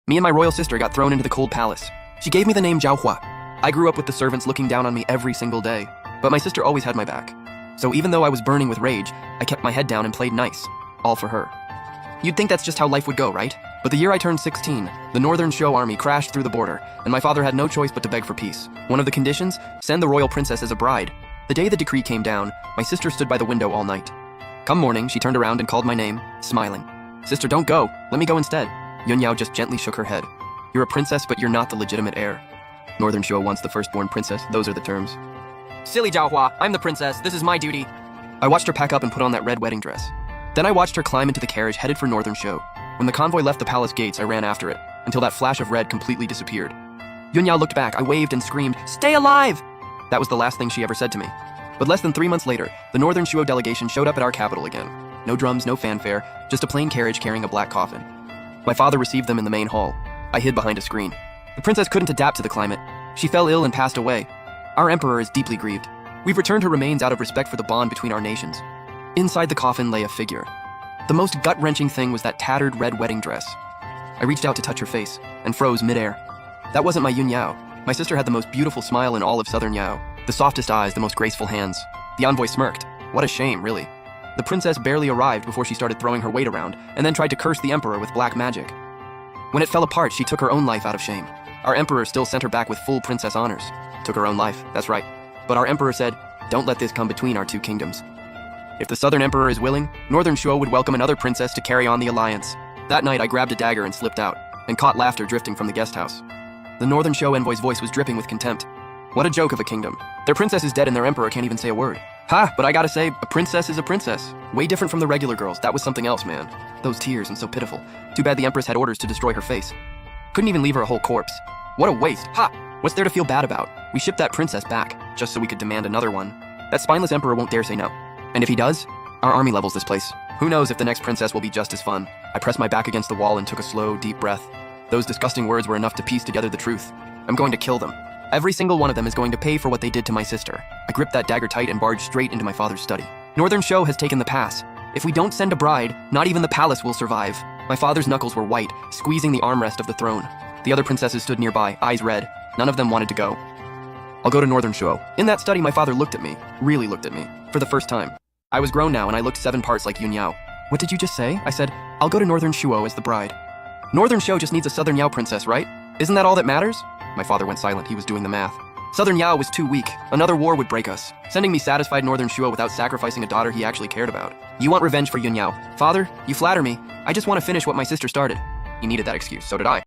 Me and my royal sister got thrown into the cold palace. She gave me the name Zhaohua. I grew up with the servants looking down on me every single day, but my sister always had my back. So even though I was burning with rage, I kept my head down and played nice, all for her. You'd think that's just how life would go, right? But the year I turned 16, the Northern Shuo army crashed through the border, and my father had no choice but to beg for peace. One of the conditions? Send the royal princess as a bride. The day the decree came down, my sister stood by the window all night. Come morning, she turned around and called my name, smiling. Sister, don't go. Let me go instead. Yun Yao just gently shook her head. You're a princess, but you're not the legitimate heir. Northern Shuo wants the firstborn princess. Those are the terms. Silly Zhaohua, I'm the princess. This is my duty. I watched her pack up and put on that red wedding dress. Then I watched her climb into the carriage headed for Northern Shuo. When the convoy left the palace gates, I ran after it, until that flash of red completely disappeared. Yun Yao looked back. I waved and screamed, "Stay alive!" That was the last thing she ever said to me. But less than 3 months later, the Northern Shuo delegation showed up at our capital again. No drums, no fanfare, just a plain carriage carrying a black coffin. My father received them in the main hall. I hid behind a screen. The princess couldn't adapt to the climate. She fell ill and passed away. Our emperor is deeply grieved. We've returned her remains out of respect for the bond between our nations. Inside the coffin lay a figure. The most gut-wrenching thing was that tattered red wedding dress. I reached out to touch her face and froze midair. That wasn't my Yun Yao. My sister had the most beautiful smile in all of Southern Yao, the softest eyes, the most graceful hands. The envoy smirked. What a shame, really. The princess barely arrived before she started throwing her weight around and then tried to curse the emperor with black magic. When it fell apart, she took her own life out of shame. Our emperor still sent her back with full princess honors. Took her own life, that's right. But our emperor said, don't let this come between our two kingdoms. If the southern emperor is willing, Northern Shuo would welcome another princess to carry on the alliance. That night I grabbed a dagger and slipped out, and caught laughter drifting from the guest house. The Northern Shuo envoy's voice was dripping with contempt. What a joke of a kingdom. Their princess is dead and their emperor can't even say a word. Ha, but I gotta say, a princess is a princess. Way different from the regular girls. That was something else, man. Those tears, and so pitiful. Too bad the empress had orders to destroy her face. Couldn't even leave her a whole corpse. What a waste. Ha! What's there to feel bad about? We shipped that princess back, just so we could demand another one. That spineless emperor won't dare say no. And if he does, our army levels this place. Who knows if the next princess will be just as fun. I pressed my back against the wall and took a slow, deep breath. Those disgusting words were enough to piece together the truth. I'm going to kill them. Every single one of them is going to pay for what they did to my sister. I gripped that dagger tight and barged straight into my father's study. Northern Shuo has taken the pass. If we don't send a bride, not even the palace will survive. My father's knuckles were white, squeezing the armrest of the throne. The other princesses stood nearby, eyes red. None of them wanted to go. I'll go to Northern Shuo. In that study, my father looked at me, really looked at me, for the first time. I was grown now and I looked 7 parts like Yun Yao. What did you just say? I said, I'll go to Northern Shuo as the bride. Northern Shuo just needs a Southern Yao princess, right? Isn't that all that matters? My father went silent. He was doing the math. Southern Yao was too weak. Another war would break us. Sending me satisfied Northern Shuo without sacrificing a daughter he actually cared about. You want revenge for Yun Yao. Father, you flatter me. I just want to finish what my sister started. He needed that excuse, so did I.